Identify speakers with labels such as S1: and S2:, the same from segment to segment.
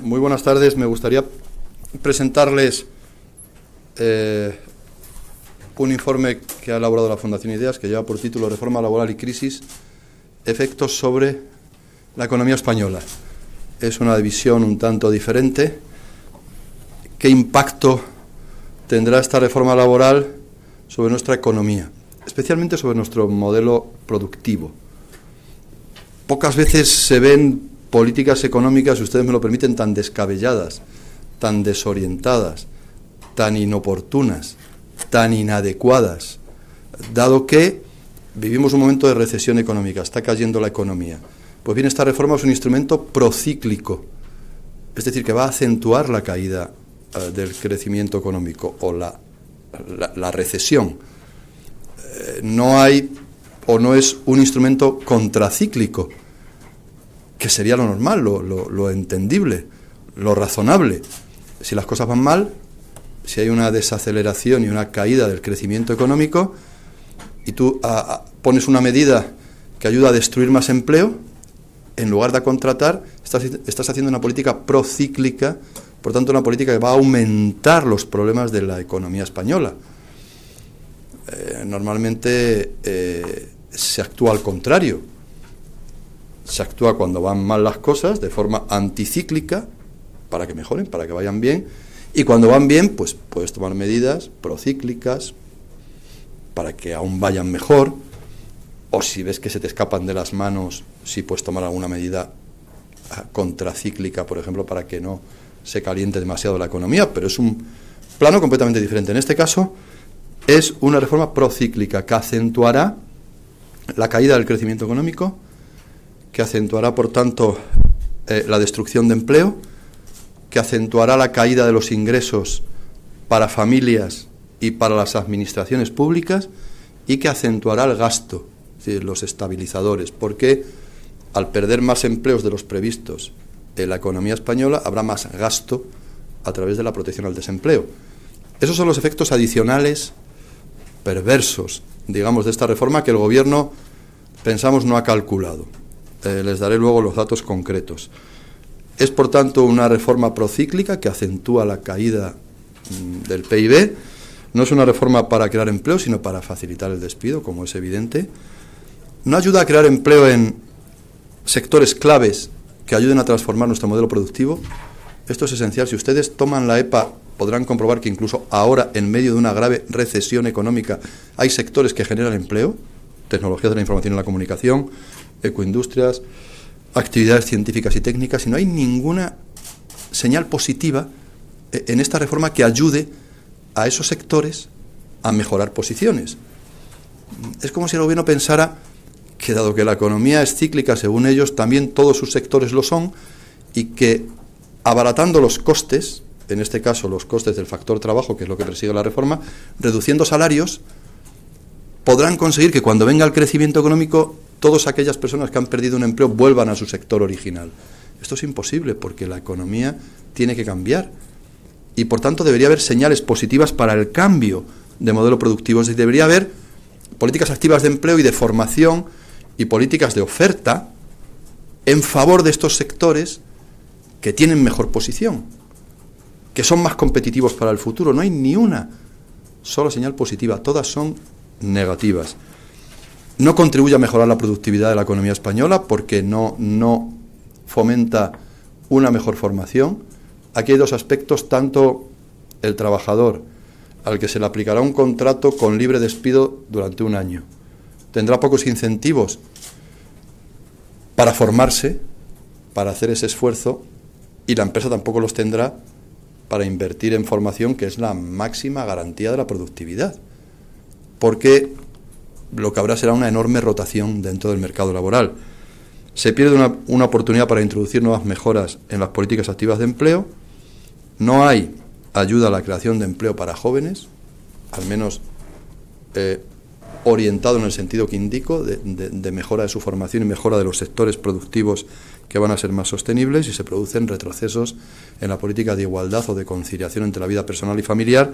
S1: Muy buenas tardes. Me gustaría presentarles un informe que ha elaborado la Fundación Ideas, que lleva por título Reforma laboral y crisis, efectos sobre la economía española. Es una visión un tanto diferente. ¿Qué impacto tendrá esta reforma laboral sobre nuestra economía, especialmente sobre nuestro modelo productivo? Pocas veces se ven políticas económicas, si ustedes me lo permiten, tan descabelladas, tan desorientadas, tan inoportunas, tan inadecuadas, dado que vivimos un momento de recesión económica, está cayendo la economía. Pues bien, esta reforma es un instrumento procíclico, es decir, que va a acentuar la caída del crecimiento económico o la recesión. No hay o no es un instrumento contracíclico, que sería lo normal, lo entendible, lo razonable. Si las cosas van mal, si hay una desaceleración y una caída del crecimiento económico, y tú pones una medida que ayuda a destruir más empleo, en lugar de contratar, estás haciendo una política procíclica, por tanto una política que va a aumentar los problemas de la economía española. Normalmente se actúa al contrario. Se actúa cuando van mal las cosas de forma anticíclica, para que mejoren, para que vayan bien, y cuando van bien, pues puedes tomar medidas procíclicas para que aún vayan mejor, o si ves que se te escapan de las manos, sí puedes tomar alguna medida contracíclica, por ejemplo, para que no se caliente demasiado la economía, pero es un plano completamente diferente. En este caso es una reforma procíclica que acentuará la caída del crecimiento económico, que acentuará, por tanto, la destrucción de empleo, que acentuará la caída de los ingresos para familias y para las administraciones públicas, y que acentuará el gasto, es decir, los estabilizadores, porque al perder más empleos de los previstos en la economía española, habrá más gasto a través de la protección al desempleo. Esos son los efectos adicionales, perversos, digamos, de esta reforma que el Gobierno, pensamos, no ha calculado. Les daré luego los datos concretos. Es, por tanto, una reforma procíclica que acentúa la caída del PIB. No es una reforma para crear empleo, sino para facilitar el despido, como es evidente. No ayuda a crear empleo en sectores claves que ayuden a transformar nuestro modelo productivo. Esto es esencial. Si ustedes toman la EPA, podrán comprobar que incluso ahora, en medio de una grave recesión económica, hay sectores que generan empleo: tecnologías de la información y la comunicación, ecoindustrias, actividades científicas y técnicas, y no hay ninguna señal positiva en esta reforma que ayude a esos sectores a mejorar posiciones. Es como si el Gobierno pensara que, dado que la economía es cíclica, según ellos, también todos sus sectores lo son, y que abaratando los costes, en este caso los costes del factor trabajo, que es lo que persigue la reforma, reduciendo salarios, podrán conseguir que cuando venga el crecimiento económico, todas aquellas personas que han perdido un empleo vuelvan a su sector original. Esto es imposible, porque la economía tiene que cambiar, y por tanto debería haber señales positivas para el cambio de modelo productivo. Es decir, debería haber políticas activas de empleo y de formación y políticas de oferta en favor de estos sectores que tienen mejor posición, que son más competitivos para el futuro. No hay ni una sola señal positiva, todas son negativas. No contribuye a mejorar la productividad de la economía española, porque no fomenta una mejor formación. Aquí hay dos aspectos: tanto el trabajador, al que se le aplicará un contrato con libre despido durante un año, tendrá pocos incentivos para formarse, para hacer ese esfuerzo, y la empresa tampoco los tendrá para invertir en formación, que es la máxima garantía de la productividad, porque lo que habrá será una enorme rotación dentro del mercado laboral. Se pierde una oportunidad para introducir nuevas mejoras en las políticas activas de empleo. No hay ayuda a la creación de empleo para jóvenes, al menos orientado en el sentido que indico, de mejora de su formación y mejora de los sectores productivos que van a ser más sostenibles, y se producen retrocesos en la política de igualdad o de conciliación entre la vida personal y familiar,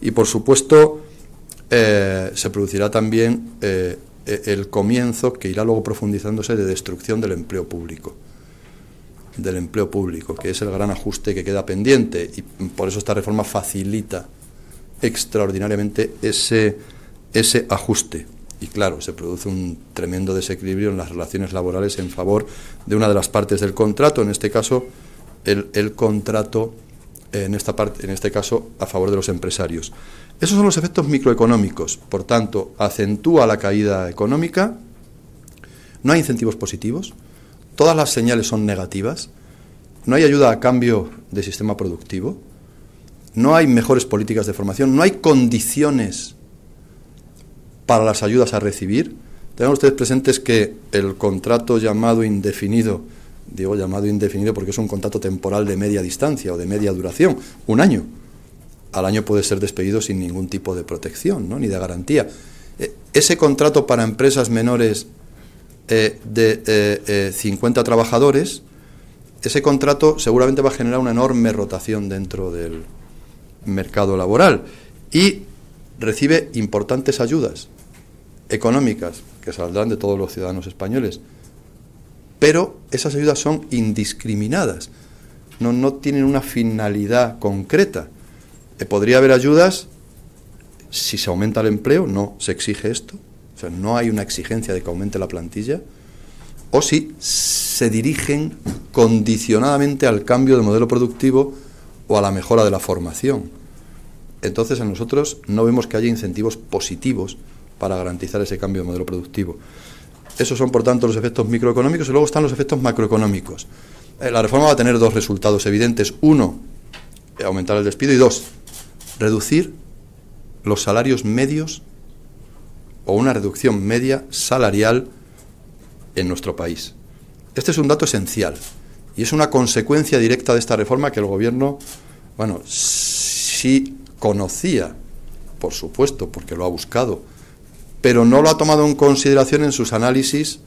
S1: y por supuesto se producirá también el comienzo, que irá luego profundizándose, de destrucción del empleo público. del empleo público, que es el gran ajuste que queda pendiente, y por eso esta reforma facilita extraordinariamente ese ajuste. Y claro, se produce un tremendo desequilibrio en las relaciones laborales en favor de una de las partes del contrato, en este caso el contrato, en este caso a favor de los empresarios. Esos son los efectos microeconómicos. Por tanto, acentúa la caída económica, no hay incentivos positivos, todas las señales son negativas, no hay ayuda a cambio de sistema productivo, no hay mejores políticas de formación, no hay condiciones para las ayudas a recibir. Tengan ustedes presentes que el contrato llamado indefinido, digo llamado indefinido porque es un contrato temporal de media distancia o de media duración, 1 año. Al año puede ser despedido sin ningún tipo de protección, ¿no?, ni de garantía. Ese contrato para empresas menores de 50 trabajadores, ese contrato seguramente va a generar una enorme rotación dentro del mercado laboral y recibe importantes ayudas económicas que saldrán de todos los ciudadanos españoles, pero esas ayudas son indiscriminadas, no tienen una finalidad concreta. Podría haber ayudas si se aumenta el empleo, no se exige esto, o sea, no hay una exigencia de que aumente la plantilla, o si se dirigen condicionadamente al cambio de modelo productivo o a la mejora de la formación. Entonces, a nosotros no vemos que haya incentivos positivos para garantizar ese cambio de modelo productivo. Esos son, por tanto, los efectos microeconómicos, y luego están los efectos macroeconómicos. La reforma va a tener 2 resultados evidentes. 1, aumentar el despido, y 2, reducir los salarios medios o una reducción media salarial en nuestro país. Este es un dato esencial y es una consecuencia directa de esta reforma que el Gobierno, bueno, sí conocía, por supuesto, porque lo ha buscado, pero no lo ha tomado en consideración en sus análisis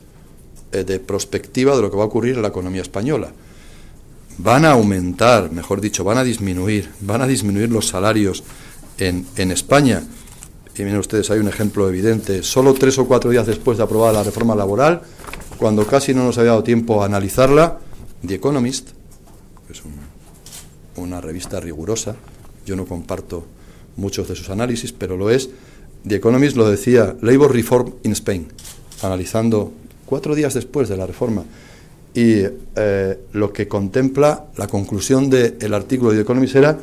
S1: de prospectiva de lo que va a ocurrir en la economía española. Van a aumentar, mejor dicho, van a disminuir los salarios en España. Y miren ustedes, hay un ejemplo evidente. Solo 3 o 4 días después de aprobada la reforma laboral, cuando casi no nos había dado tiempo a analizarla, The Economist, que es una revista rigurosa, yo no comparto muchos de sus análisis, pero lo es, The Economist lo decía, Labor Reform in Spain, analizando 4 días después de la reforma, y lo que contempla, la conclusión del artículo de The Economist era,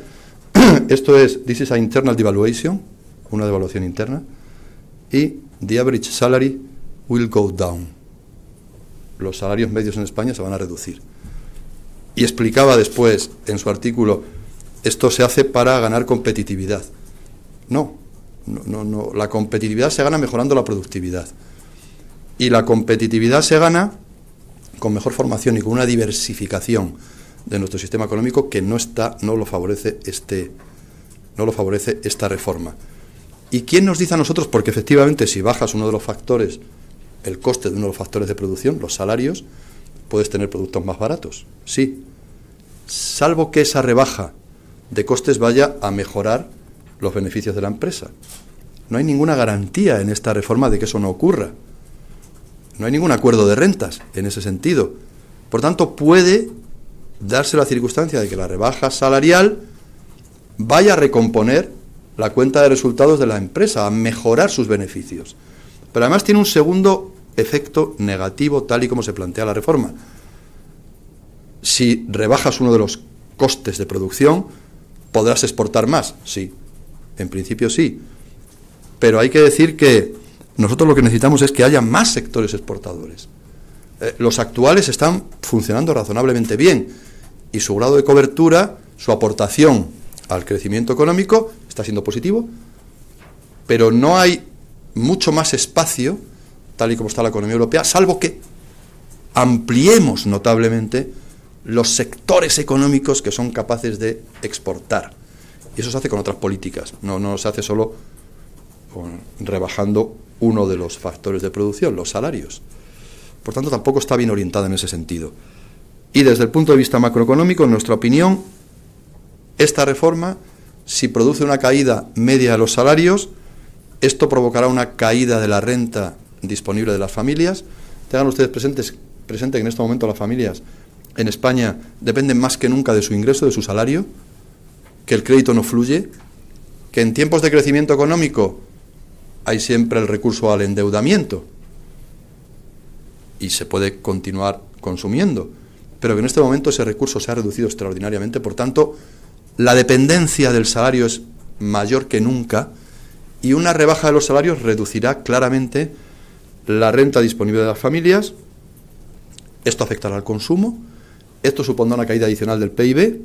S1: esto es, this is an internal devaluation, una devaluación interna, y the average salary will go down. Los salarios medios en España se van a reducir. Y explicaba después en su artículo, esto se hace para ganar competitividad. No, la competitividad se gana mejorando la productividad. Y la competitividad se gana con mejor formación y con una diversificación de nuestro sistema económico que no lo favorece esta reforma. ¿Y quién nos dice a nosotros? Porque efectivamente si bajas uno de los factores, el coste de uno de los factores de producción, los salarios, puedes tener productos más baratos. Sí, salvo que esa rebaja de costes vaya a mejorar los beneficios de la empresa. No hay ninguna garantía en esta reforma de que eso no ocurra. No hay ningún acuerdo de rentas en ese sentido. Por tanto, puede darse la circunstancia de que la rebaja salarial vaya a recomponer la cuenta de resultados de la empresa, a mejorar sus beneficios. Pero además tiene un segundo efecto negativo, tal y como se plantea la reforma. Si rebajas uno de los costes de producción, ¿podrás exportar más? Sí, en principio sí. Pero hay que decir que nosotros lo que necesitamos es que haya más sectores exportadores. Los actuales están funcionando razonablemente bien y su grado de cobertura, su aportación al crecimiento económico está siendo positivo, pero no hay mucho más espacio, tal y como está la economía europea, salvo que ampliemos notablemente los sectores económicos que son capaces de exportar. Y eso se hace con otras políticas, no se hace solo rebajando uno de los factores de producción, los salarios. Por tanto, tampoco está bien orientada en ese sentido. Y desde el punto de vista macroeconómico, en nuestra opinión, esta reforma, si produce una caída media de los salarios, esto provocará una caída de la renta disponible de las familias. Tengan ustedes presente que en este momento las familias en España dependen más que nunca de su ingreso, de su salario, que el crédito no fluye, que en tiempos de crecimiento económico hay siempre el recurso al endeudamiento y se puede continuar consumiendo, pero que en este momento ese recurso se ha reducido extraordinariamente. Por tanto, la dependencia del salario es mayor que nunca y una rebaja de los salarios reducirá claramente la renta disponible de las familias. Esto afectará al consumo, esto supondrá una caída adicional del PIB,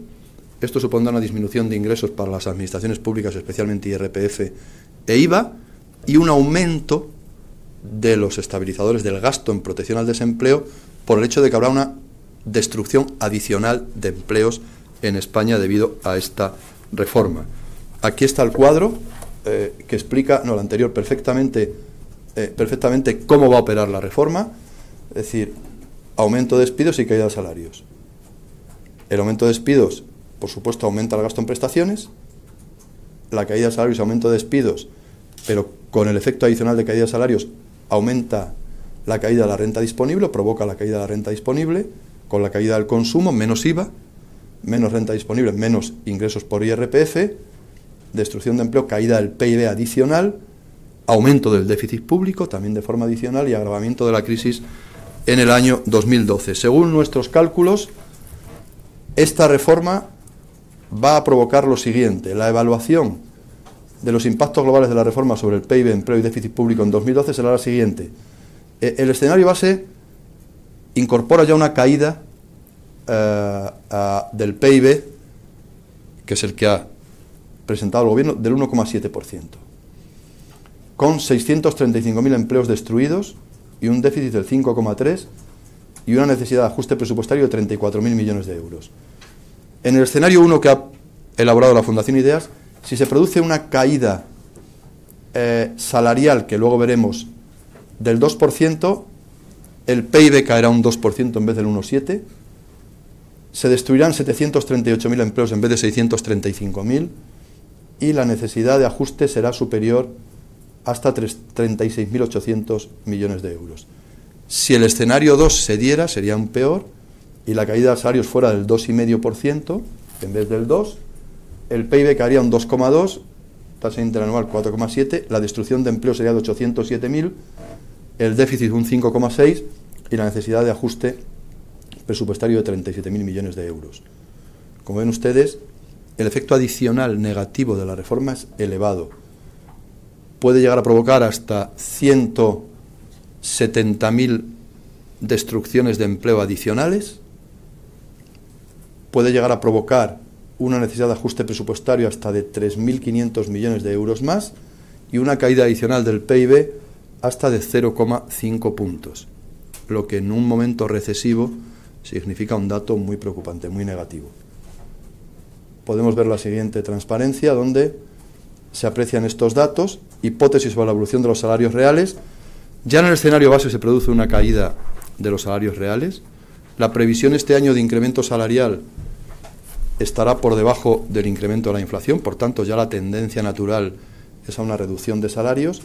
S1: esto supondrá una disminución de ingresos para las administraciones públicas, especialmente IRPF e IVA, y un aumento de los estabilizadores del gasto en protección al desempleo por el hecho de que habrá una destrucción adicional de empleos en España debido a esta reforma. Aquí está el cuadro que explica, el anterior perfectamente cómo va a operar la reforma, es decir, aumento de despidos y caída de salarios. El aumento de despidos, por supuesto, aumenta el gasto en prestaciones, la caída de salarios, aumento de despidos, pero con el efecto adicional de caída de salarios aumenta la caída de la renta disponible, provoca la caída de la renta disponible, con la caída del consumo, menos IVA, menos renta disponible, menos ingresos por IRPF, destrucción de empleo, caída del PIB adicional, aumento del déficit público, también de forma adicional, y agravamiento de la crisis en el año 2012. Según nuestros cálculos, esta reforma va a provocar lo siguiente: la evaluación de los impactos globales de la reforma sobre el PIB, empleo y déficit público en 2012 será la siguiente. El escenario base incorpora ya una caída del PIB, que es el que ha presentado el Gobierno, del 1,7%, con 635.000 empleos destruidos y un déficit del 5,3% y una necesidad de ajuste presupuestario de 34.000 millones de euros. En el escenario 1 que ha elaborado la Fundación Ideas, si se produce una caída salarial, que luego veremos, del 2%, el PIB caerá un 2% en vez del 1,7%, se destruirán 738.000 empleos en vez de 635.000 y la necesidad de ajuste será superior hasta 36.800 millones de euros. Si el escenario 2 se diera, sería un peor, y la caída de salarios fuera del 2,5% en vez del 2%, el PIB caería un 2,2%, tasa interanual 4,7%, la destrucción de empleo sería de 807.000, el déficit un 5,6% y la necesidad de ajuste presupuestario de 37.000 millones de euros. Como ven ustedes, el efecto adicional negativo de la reforma es elevado. Puede llegar a provocar hasta 170.000 destrucciones de empleo adicionales, puede llegar a provocar una necesidad de ajuste presupuestario hasta de 3.500 millones de euros más y una caída adicional del PIB hasta de 0,5 puntos, lo que en un momento recesivo significa un dato muy preocupante, muy negativo. Podemos ver la siguiente transparencia, donde se aprecian estos datos, hipótesis sobre la evolución de los salarios reales. Ya en el escenario base se produce una caída de los salarios reales. La previsión este año de incremento salarial estará por debajo del incremento de la inflación, por tanto ya la tendencia natural es a una reducción de salarios,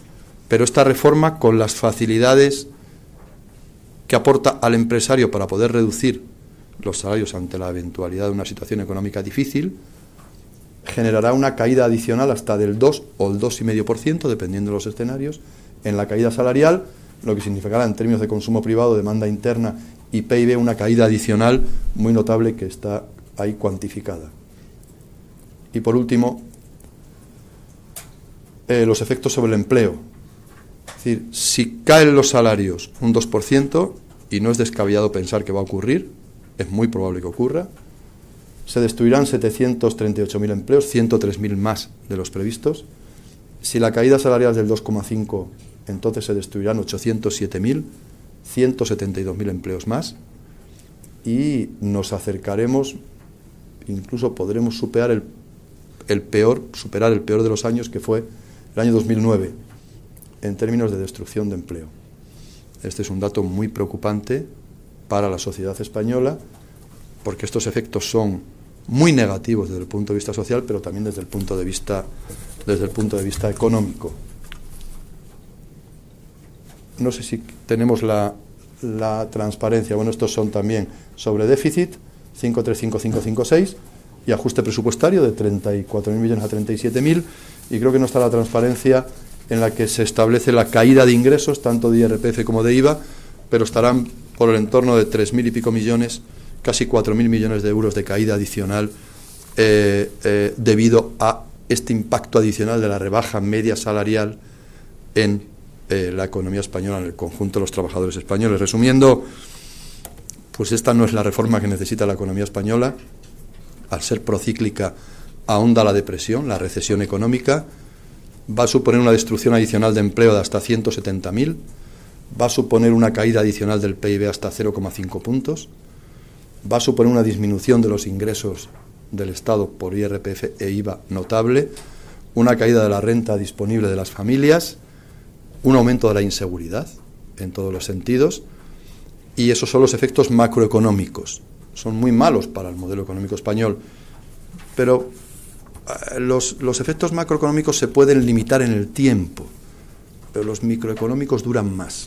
S1: pero esta reforma, con las facilidades que aporta al empresario para poder reducir los salarios ante la eventualidad de una situación económica difícil, generará una caída adicional hasta del 2 o el 2,5%, dependiendo de los escenarios, en la caída salarial, lo que significará en términos de consumo privado, demanda interna y PIB una caída adicional muy notable que está ahí cuantificada. Y por último, los efectos sobre el empleo. Es decir, si caen los salarios un 2%, y no es descabellado pensar que va a ocurrir, es muy probable que ocurra, se destruirán 738.000 empleos, 103.000 más de los previstos. Si la caída salarial es del 2,5%, entonces se destruirán 807.000, 172.000 empleos más, y nos acercaremos, incluso podremos superar el peor de los años, que fue el año 2009, en términos de destrucción de empleo. Este es un dato muy preocupante para la sociedad española, porque estos efectos son muy negativos desde el punto de vista social, pero también desde el punto de vista económico. No sé si tenemos la la transparencia. Bueno, estos son también sobre déficit, 535556, y ajuste presupuestario de 34.000 millones a 37.000, y creo que no está la transparencia en la que se establece la caída de ingresos, tanto de IRPF como de IVA, pero estarán por el entorno de 3.000 y pico millones, casi 4.000 millones de euros de caída adicional debido a este impacto adicional de la rebaja media salarial en la economía española, en el conjunto de los trabajadores españoles. Resumiendo, pues esta no es la reforma que necesita la economía española. Al ser procíclica, ahonda la depresión, la recesión económica, va a suponer una destrucción adicional de empleo de hasta 170.000, va a suponer una caída adicional del PIB hasta 0,5 puntos, va a suponer una disminución de los ingresos del Estado por IRPF e IVA notable, una caída de la renta disponible de las familias, un aumento de la inseguridad en todos los sentidos, y esos son los efectos macroeconómicos. Son muy malos para el modelo económico español, pero los efectos macroeconómicos se pueden limitar en el tiempo, pero los microeconómicos duran más,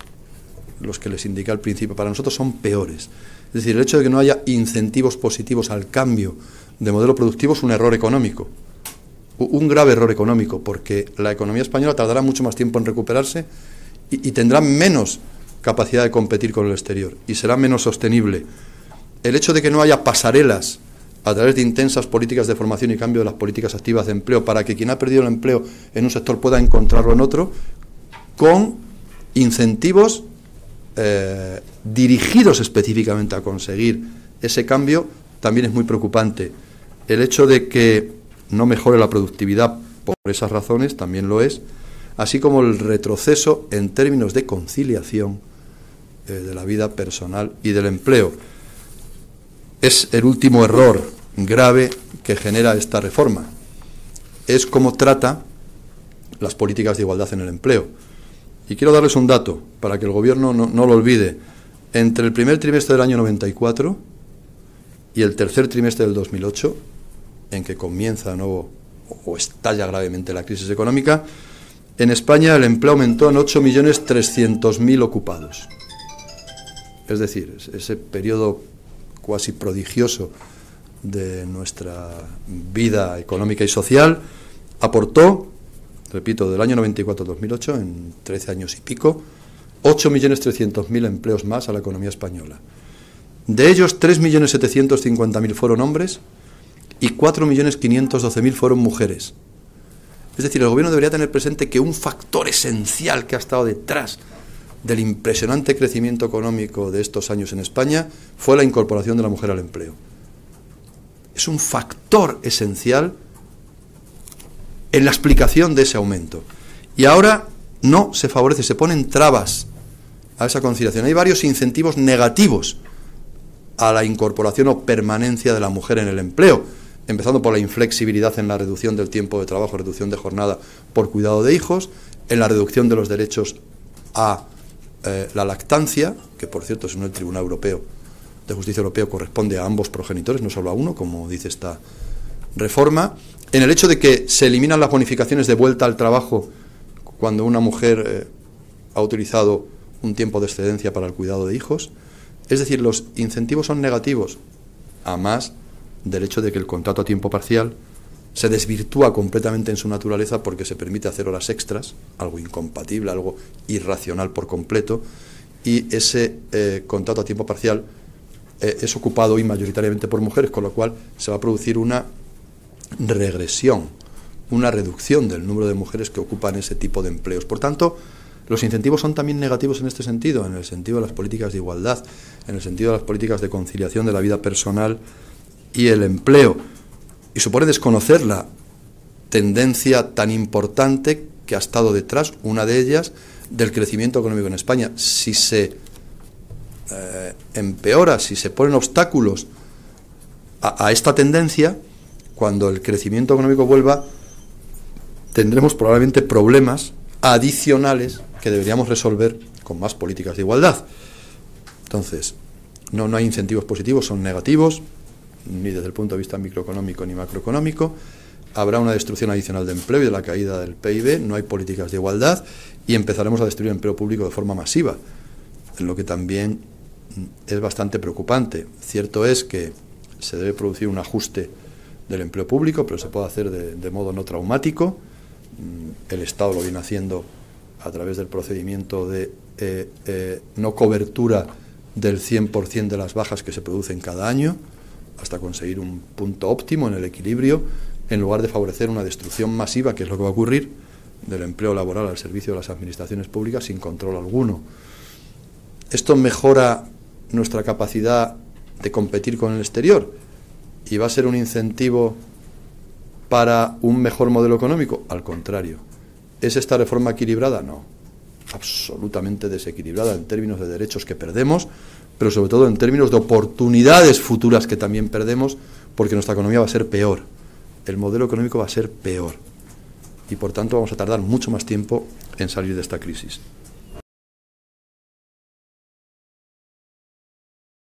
S1: los que les indiqué al principio. Para nosotros son peores. Es decir, el hecho de que no haya incentivos positivos al cambio de modelo productivo es un error económico, un grave error económico, porque la economía española tardará mucho más tiempo en recuperarse y tendrá menos capacidad de competir con el exterior y será menos sostenible. El hecho de que no haya pasarelas a través de intensas políticas de formación y cambio de las políticas activas de empleo para que quien ha perdido el empleo en un sector pueda encontrarlo en otro, con incentivos dirigidos específicamente a conseguir ese cambio, también es muy preocupante. El hecho de que no mejore la productividad por esas razones también lo es, así como el retroceso en términos de conciliación de la vida personal y del empleo. Es el último error grave que genera esta reforma. Es cómo trata las políticas de igualdad en el empleo. Y quiero darles un dato para que el Gobierno no lo olvide. Entre el primer trimestre del año 94 y el tercer trimestre del 2008, en que comienza de nuevo o estalla gravemente la crisis económica, en España el empleo aumentó en 8.300.000 ocupados. Es decir, ese periodo cuasi prodigioso de nuestra vida económica y social aportó, repito, del año 94 al 2008, en 13 años y pico, 8.300.000 empleos más a la economía española. De ellos, 3.750.000 fueron hombres y 4.512.000 fueron mujeres. Es decir, el Gobierno debería tener presente que un factor esencial que ha estado detrás del impresionante crecimiento económico de estos años en España fue la incorporación de la mujer al empleo. Es un factor esencial en la explicación de ese aumento. Y ahora no se favorece, se ponen trabas a esa conciliación. Hay varios incentivos negativos a la incorporación o permanencia de la mujer en el empleo, empezando por la inflexibilidad en la reducción del tiempo de trabajo, reducción de jornada por cuidado de hijos, en la reducción de los derechos a la lactancia, que por cierto, según el Tribunal Europeo de Justicia Europeo, corresponde a ambos progenitores, no solo a uno, como dice esta reforma, en el hecho de que se eliminan las bonificaciones de vuelta al trabajo cuando una mujer ha utilizado un tiempo de excedencia para el cuidado de hijos. Es decir, los incentivos son negativos, a más del hecho de que el contrato a tiempo parcial se desvirtúa completamente en su naturaleza porque se permite hacer horas extras, algo incompatible, algo irracional por completo, y ese contrato a tiempo parcial es ocupado hoy mayoritariamente por mujeres, con lo cual se va a producir una regresión, una reducción del número de mujeres que ocupan ese tipo de empleos. Por tanto, los incentivos son también negativos en este sentido, en el sentido de las políticas de igualdad, en el sentido de las políticas de conciliación de la vida personal y el empleo. Y supone desconocer la tendencia tan importante que ha estado detrás, una de ellas, del crecimiento económico en España. Si se empeora, si se ponen obstáculos a esta tendencia, cuando el crecimiento económico vuelva, tendremos probablemente problemas adicionales que deberíamos resolver con más políticas de igualdad. Entonces, no hay incentivos positivos, son negativos, ni desde el punto de vista microeconómico ni macroeconómico. Habrá una destrucción adicional de empleo y de la caída del PIB, no hay políticas de igualdad y empezaremos a destruir el empleo público de forma masiva, en lo que también es bastante preocupante. Cierto es que se debe producir un ajuste del empleo público, pero se puede hacer de modo no traumático. El Estado lo viene haciendo a través del procedimiento de no cobertura del 100% de las bajas que se producen cada año, hasta conseguir un punto óptimo en el equilibrio, en lugar de favorecer una destrucción masiva, que es lo que va a ocurrir, del empleo laboral al servicio de las administraciones públicas sin control alguno. Esto mejora nuestra capacidad de competir con el exterior y va a ser un incentivo para un mejor modelo económico. Al contrario. ¿Es esta reforma equilibrada? No. Absolutamente desequilibrada en términos de derechos que perdemos, pero sobre todo en términos de oportunidades futuras que también perdemos, porque nuestra economía va a ser peor. El modelo económico va a ser peor. Y por tanto vamos a tardar mucho más tiempo en salir de esta crisis.